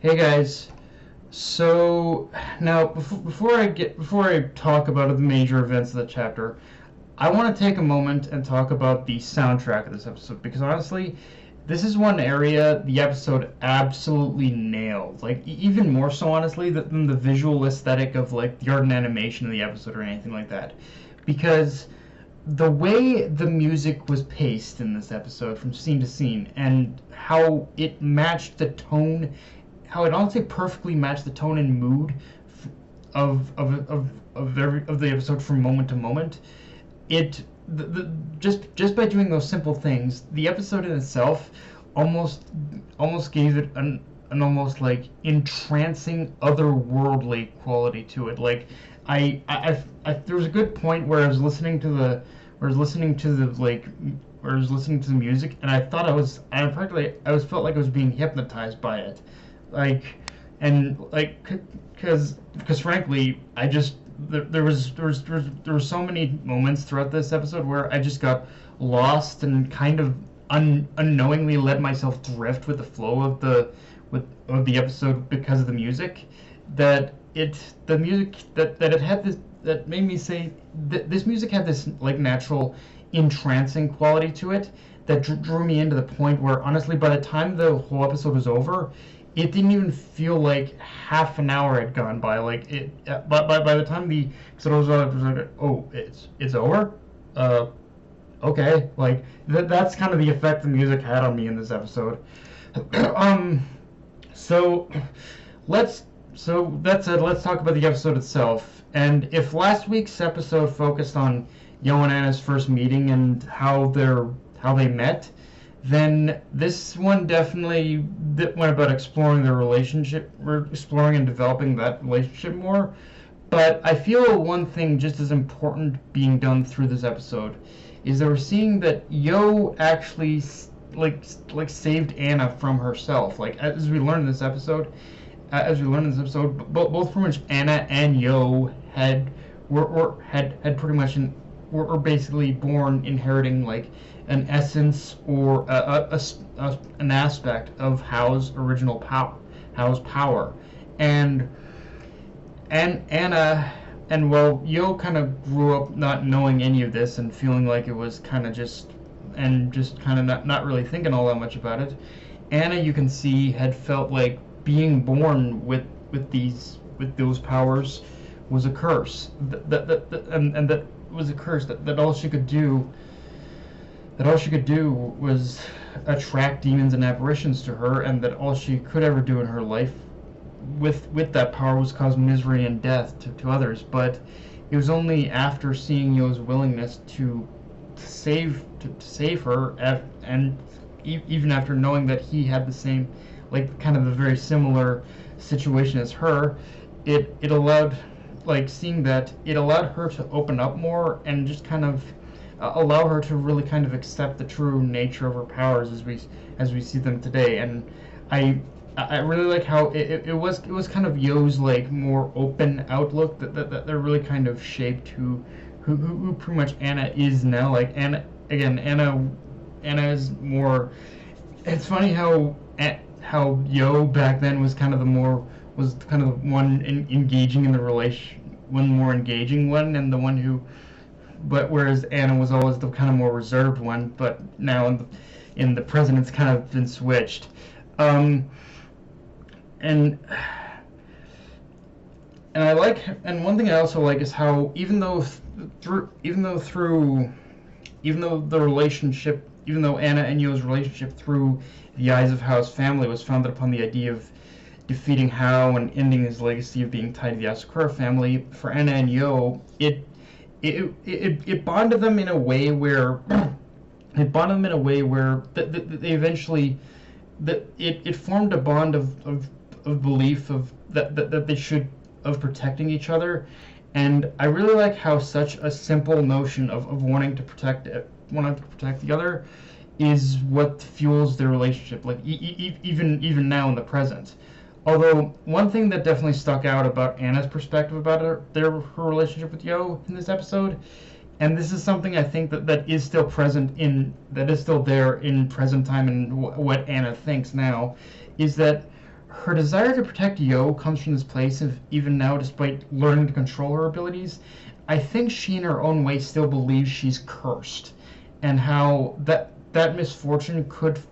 Hey guys. So now, before I talk about the major events of the chapter, I want to take a moment and talk about the soundtrack of this episode because honestly, this is one area the episode absolutely nailed. Like even more so, honestly, than the visual aesthetic of like the art and animation of the episode or anything like that, because the way the music was paced in this episode from scene to scene and how it matched the tone, how it honestly perfectly matched the tone and mood of the episode from moment to moment. It just by doing those simple things, the episode in itself almost gave it an almost like entrancing otherworldly quality to it. Like there was a good point where I was listening to the where I was listening to the like where I was listening to the music, and I thought I practically I was felt like I was being hypnotized by it, like and like because frankly I just there were so many moments throughout this episode where I just got lost and kind of unknowingly let myself drift with the flow of the episode because of the music. That it the music that it had this that made me say that this music had this like natural entrancing quality to it that drew me into the point where honestly by the time the whole episode was over, it didn't even feel like half an hour had gone by. Like it, by the time the episode was over, it was like, oh, it's over. Uh, okay, like that's kind of the effect the music had on me in this episode. um, so let's so that said, let's talk about the episode itself. And if last week's episode focused on Yoh and Anna's first meeting and how they met, then this one definitely went about exploring their relationship, or exploring and developing that relationship more. But I feel one thing just as important being done through this episode is that we're seeing that Yoh actually like saved Anna from herself. Like as we learn in this episode, both pretty much Anna and Yoh had pretty much were basically born inheriting like an essence or an aspect of How's original power, How's power, and Anna and well, Yoh kind of grew up not knowing any of this and feeling like it was kind of just kind of not really thinking all that much about it. Anna, you can see, had felt like being born with those powers was a curse. And that was a curse that all she could do was attract demons and apparitions to her, and that all she could ever do in her life with that power was cause misery and death to others. But it was only after seeing Yo's willingness to save her, and even after knowing that he had the same, like kind of a very similar situation as her, it allowed, like seeing that, it allowed her to open up more and just kind of allow her to really kind of accept the true nature of her powers as we see them today. And I really like how it was kind of Yo's like more open outlook that really kind of shaped who pretty much Anna is now. Like Anna is more. It's funny how Yoh back then was kind of the one engaging in the one more engaging one, and the one who, but whereas Anna was always the kind of more reserved one. But now in the present, it's kind of been switched. And I like, and one thing I also like is how even though Anna and Yo's relationship through the eyes of How's family was founded upon the idea of defeating How and ending his legacy of being tied to the Asakura family, for Anna and Yoh, it bonded them in a way where they eventually, that it formed a bond of belief that they should, of protecting each other. And I really like how such a simple notion of wanting to protect the other is what fuels their relationship, like even now in the present. Although one thing that definitely stuck out about Anna's perspective about her relationship with Yoh in this episode, and this is something I think that is still there in present time and what Anna thinks now, is that her desire to protect Yoh comes from this place of, even now, despite learning to control her abilities, I think she in her own way still believes she's cursed, and how that misfortune could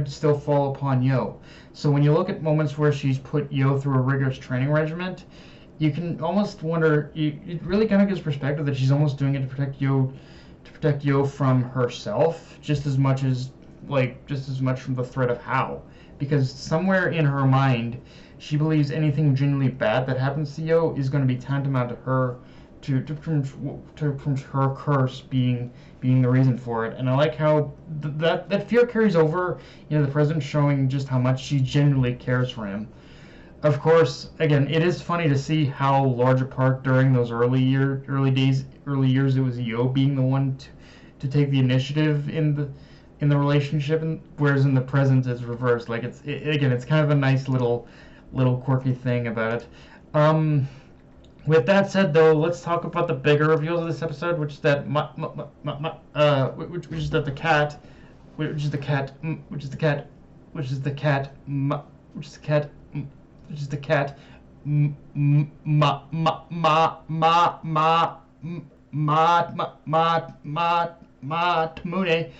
still fall upon Yoh. So when you look at moments where she's put Yoh through a rigorous training regimen, you can almost wonder. It really kind of gives perspective that she's almost doing it to protect Yoh from herself, just as much from the threat of How, because somewhere in her mind, she believes anything genuinely bad that happens to Yoh is going to be tantamount to her from her curse being the reason for it. And I like how that fear carries over. The president showing just how much she genuinely cares for him. Of course, again, it is funny to see how large a part during those early years it was Yoh being the one to take the initiative in the relationship, whereas in the present it's reversed. Like it's kind of a nice little quirky thing about it. With that said, though, let's talk about the bigger reveals of this episode, which is that which is that the cat, which is the cat, which is the cat, which is the cat, which is the cat, which is the cat, Matamune,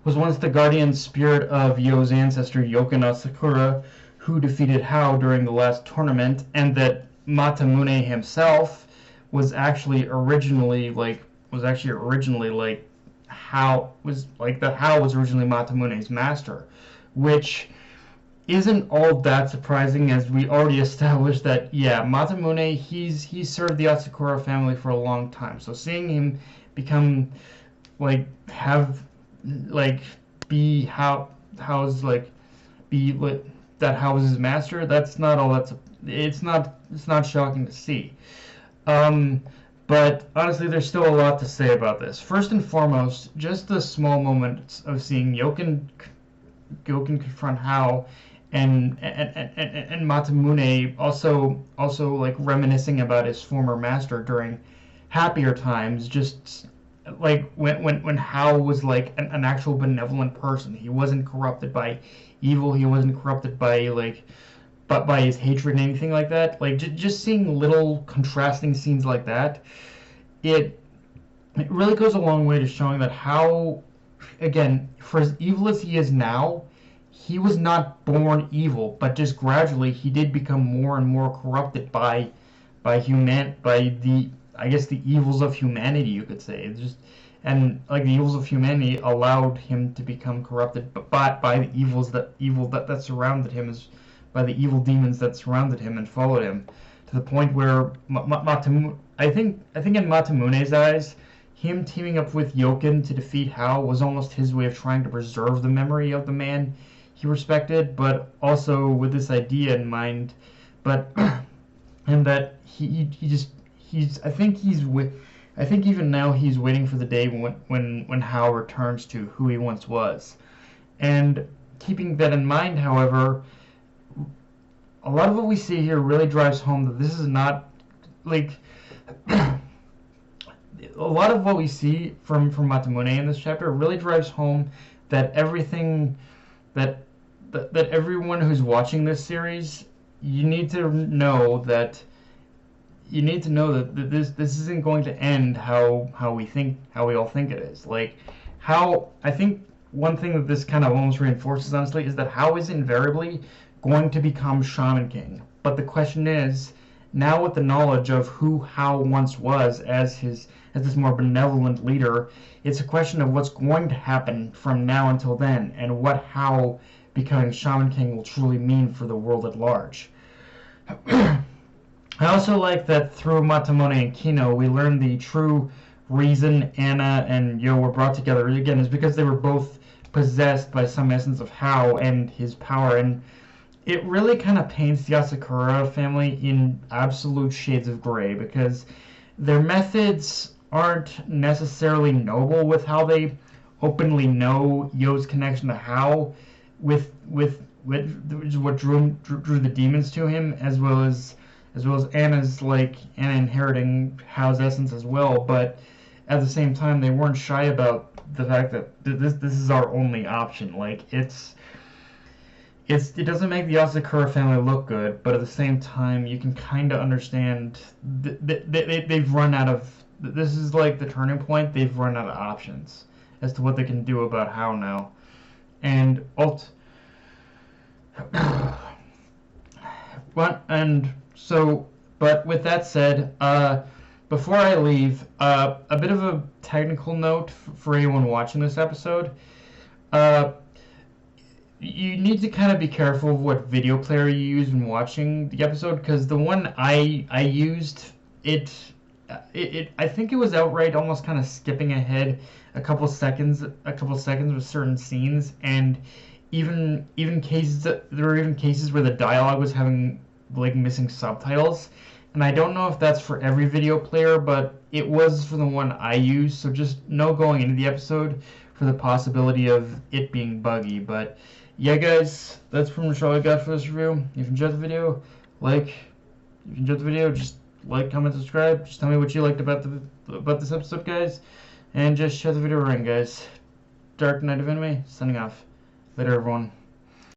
was once the guardian spirit of Yoh's ancestor Yokina Sakura, who defeated Hao during the last tournament, and that Matamune himself was actually originally Hao was originally Matamune's master, which isn't all that surprising, as we already established that Matamune, he's served the Asakura family for a long time. So seeing him become be Hao's his master, that's not all that's it's not shocking to see. But honestly, there's still a lot to say about this. First and foremost, just the small moments of seeing Yoken confront Hao, and Matamune also like reminiscing about his former master during happier times. Just like when Hao was like an actual benevolent person. He wasn't corrupted by evil. He wasn't corrupted by by his hatred and anything like that. Like just seeing little contrasting scenes like that, it really goes a long way to showing that Hao, again, for as evil as he is now, he was not born evil, but just gradually he did become more and more corrupted by the, I guess, the evils of humanity, you could say. It's just, and like the evils of humanity allowed him to become corrupted by the evil that surrounded him, by the evil demons that surrounded him and followed him, to the point where I think in Matamune's eyes, him teaming up with Yoken to defeat Hao was almost his way of trying to preserve the memory of the man he respected, but also with this idea in mind, and that I think even now he's waiting for the day when Hao returns to who he once was. And keeping that in mind, however, a lot of what we see here really drives home that this is not like a lot of what we see from Matamune in this chapter really drives home that everything that everyone who's watching this series, you need to know that this isn't going to end how we all think it is. Like how I think one thing that this kind of almost reinforces, honestly, is that Hao is invariably going to become Shaman King. But the question is, now with the knowledge of who Hao once was as this more benevolent leader, it's a question of what's going to happen from now until then, and what Hao becoming Shaman King will truly mean for the world at large. I also like that through Matamune and Kino, we learn the true reason Anna and Yoh were brought together, again, is because they were both possessed by some essence of Hao and his power, and it really kind of paints the Asakura family in absolute shades of gray, because their methods aren't necessarily noble with how they openly know Yoh's connection to Hao, with what drew the demons to him, as well as Anna inheriting Hao's essence as well. But at the same time, they weren't shy about the fact that this is our only option. Like it's it doesn't make the Asakura family look good, but at the same time, you can kind of understand they've run out of. This is like the turning point. They've run out of options as to what they can do about how now, and what and so. But with that said, before I leave, a bit of a technical note for anyone watching this episode. Uh, you need to kind of be careful of what video player you use when watching the episode, because the one I used, it I think it was outright almost kind of skipping ahead a couple seconds with certain scenes, and even cases there were even cases where the dialogue was having like missing subtitles, and I don't know if that's for every video player, but it was for the one I used, so just know going into the episode for the possibility of it being buggy. But yeah, guys, that's pretty much all I got for this review. If you enjoyed the video, just like, comment, subscribe. Just tell me what you liked about this episode, guys, and just share the video around, guys. Dark Knight of Enemy, signing off. Later, everyone.